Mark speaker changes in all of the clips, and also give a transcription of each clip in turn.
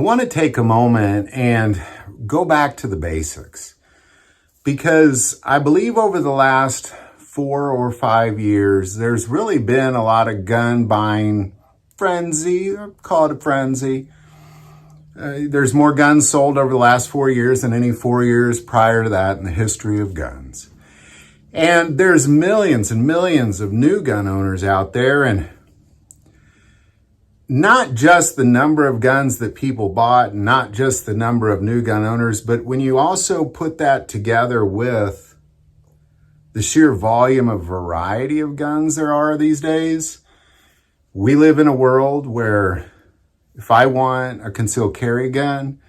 Speaker 1: want to take a moment and go back to the basics, because I believe over the last 4 or 5 years, there's really been a lot of gun buying frenzy, call it a frenzy. There's more guns sold over the last 4 years than any 4 years prior to that in the history of guns. And there's millions and millions of new gun owners out there, and not just the number of guns that people bought, not just the number of new gun owners, but when you also put that together with the sheer volume of variety of guns there are these days, we live in a world where if I want a concealed carry gun,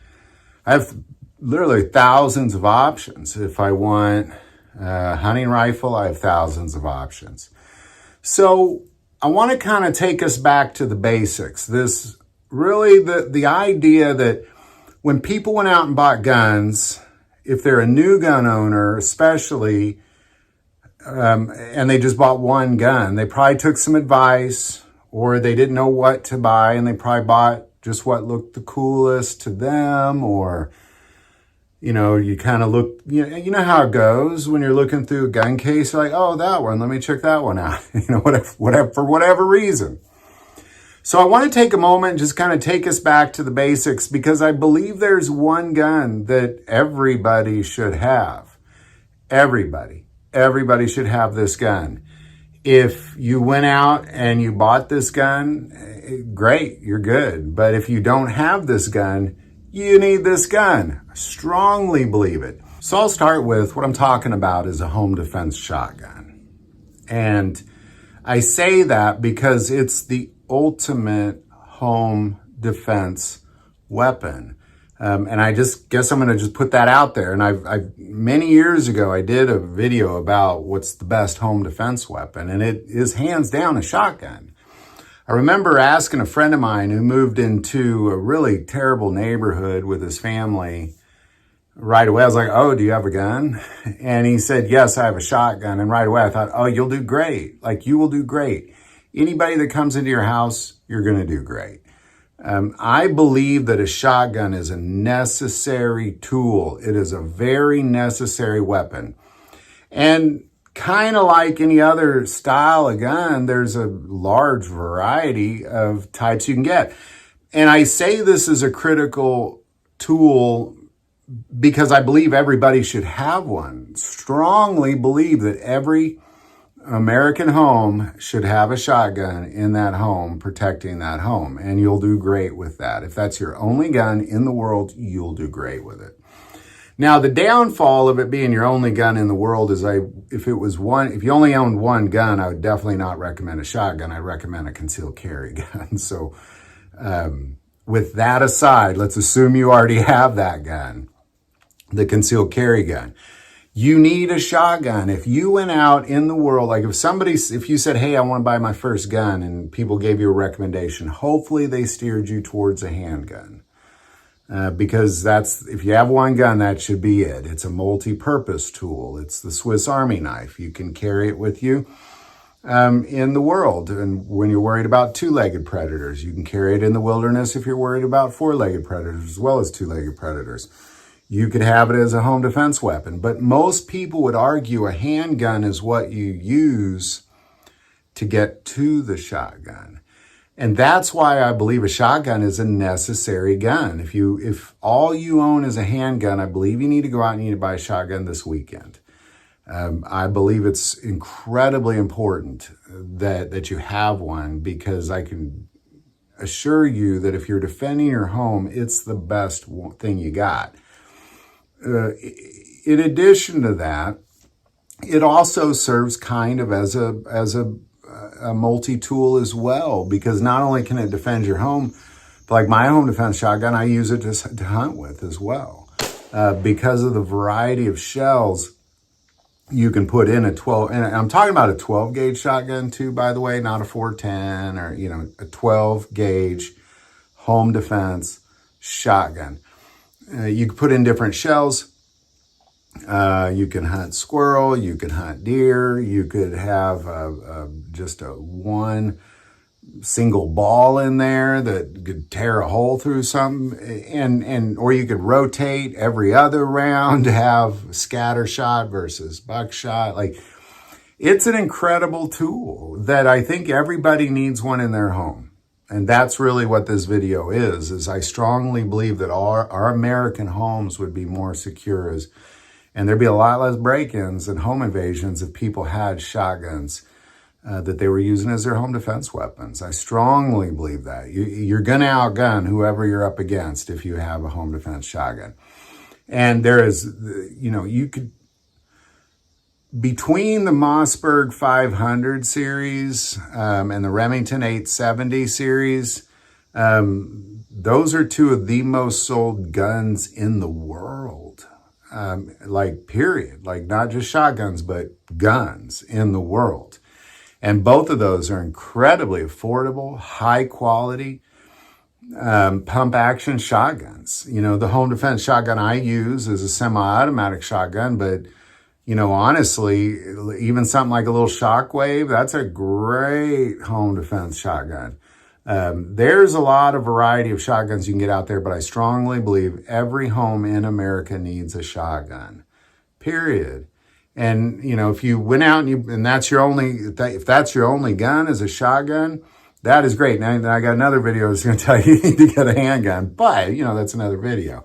Speaker 1: I have literally thousands of options. If I want a hunting rifle, I have thousands of options. So I want to kind of take us back to the basics. This really, the idea that when people went out and bought guns, if they're a new gun owner, especially, and they just bought one gun, they probably took some advice, or they didn't know what to buy, and they probably bought just what looked the coolest to them, or, you know, you kind of look, you know how it goes when you're looking through a gun case, you're like, oh, that one, let me check that one out, whatever, for whatever reason. So I want to take a moment and just kind of take us back to the basics, because I believe there's one gun that everybody should have. Everybody should have this gun. If you went out and you bought this gun, great, you're good. But if you don't have this gun, you need this gun. I strongly believe it. So I'll start with what I'm talking about is a home defense shotgun. And I say that because it's the ultimate home defense weapon. And I just guess I'm going to just put that out there. And I've many years ago, I did a video about what's the best home defense weapon, and it is hands down a shotgun. I remember asking a friend of mine who moved into a really terrible neighborhood with his family right away. I was like, oh, do you have a gun? And he said, yes, I have a shotgun. And right away I thought, oh, you'll do great. Like, you will do great. Anybody that comes into your house, you're going to do great. I believe that a shotgun is a necessary tool. It is a very necessary weapon. And kind of like any other style of gun, there's a large variety of types you can get. And I say this is a critical tool because I believe everybody should have one. Strongly believe that every American home should have a shotgun in that home, protecting that home, and you'll do great with that. If that's your only gun in the world, you'll do great with it. Now, the downfall of it being your only gun in the world is if you only owned one gun, I would definitely not recommend a shotgun. I'd recommend a concealed carry gun. So with that aside, let's assume you already have that gun, the concealed carry gun. You need a shotgun. If you went out in the world, like if you said, hey, I want to buy my first gun, and people gave you a recommendation, hopefully they steered you towards a handgun. Because if you have one gun, that should be it. It's a multi-purpose tool. It's the Swiss Army knife. You can carry it with you in the world. And when you're worried about two-legged predators, you can carry it in the wilderness if you're worried about four-legged predators as well as two-legged predators. You could have it as a home defense weapon, but most people would argue a handgun is what you use to get to the shotgun. And that's why I believe a shotgun is a necessary gun. If all you own is a handgun, I believe you need to go out and you need to buy a shotgun this weekend. I believe it's incredibly important that you have one, because I can assure you that if you're defending your home, it's the best thing you got. In addition to that, it also serves kind of as a multi-tool as well, because not only can it defend your home, but like my home defense shotgun, I use it to hunt with as well. Because of the variety of shells you can put in a 12, and I'm talking about a 12 gauge shotgun too, by the way, not a 410 or, a 12 gauge home defense shotgun. You can put in different shells. You can hunt squirrel. You can hunt deer. You could have just a one single ball in there that could tear a hole through something, or you could rotate every other round to have scatter shot versus buckshot. Like, it's an incredible tool that I think everybody needs one in their home. And that's really what this video is I strongly believe that our American homes would be more secure, and there'd be a lot less break-ins and home invasions if people had shotguns that they were using as their home defense weapons. I strongly believe that. You're going to outgun whoever you're up against if you have a home defense shotgun. And there is, you could, between the Mossberg 500 series and the Remington 870 series, those are two of the most sold guns in the world. Period. Like, not just shotguns, but guns in the world. And both of those are incredibly affordable, high quality pump action shotguns. The home defense shotgun I use is a semi-automatic shotgun, but honestly, even something like a little Shockwave, that's a great home defense shotgun. There's a lot of variety of shotguns you can get out there, but I strongly believe every home in America needs a shotgun, period. And, if you went out and that's your only, if that's your only gun is a shotgun, that is great. Now I got another video that's going to tell you need to get a handgun, but, that's another video.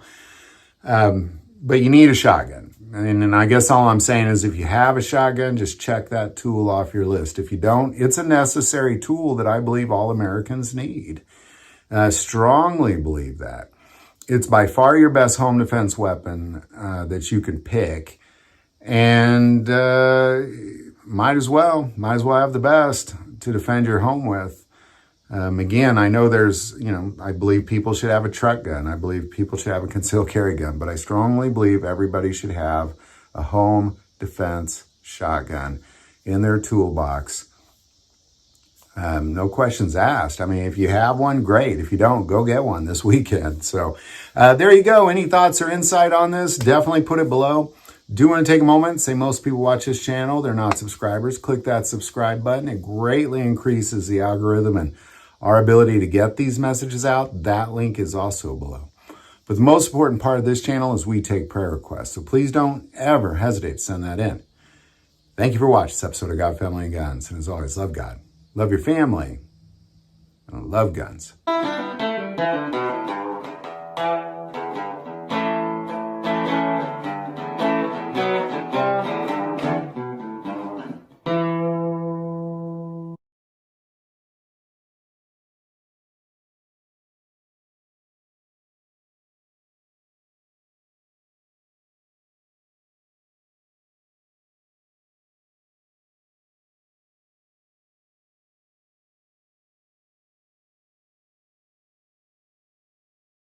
Speaker 1: But you need a shotgun. And I guess all I'm saying is if you have a shotgun, just check that tool off your list. If you don't, it's a necessary tool that I believe all Americans need. I strongly believe that. It's by far your best home defense weapon that you can pick. And might as well have the best to defend your home with. Again, I know there's, I believe people should have a truck gun. I believe people should have a concealed carry gun, but I strongly believe everybody should have a home defense shotgun in their toolbox. No questions asked. I mean, if you have one, great. If you don't, go get one this weekend. So there you go. Any thoughts or insight on this? Definitely put it below. Do want to take a moment, say most people watch this channel, they're not subscribers. Click that subscribe button. It greatly increases the algorithm and our ability to get these messages out. That link is also below. But the most important part of this channel is we take prayer requests. So please don't ever hesitate to send that in. Thank you for watching this episode of God, Family, and Guns. And as always, love God, love your family, and love guns.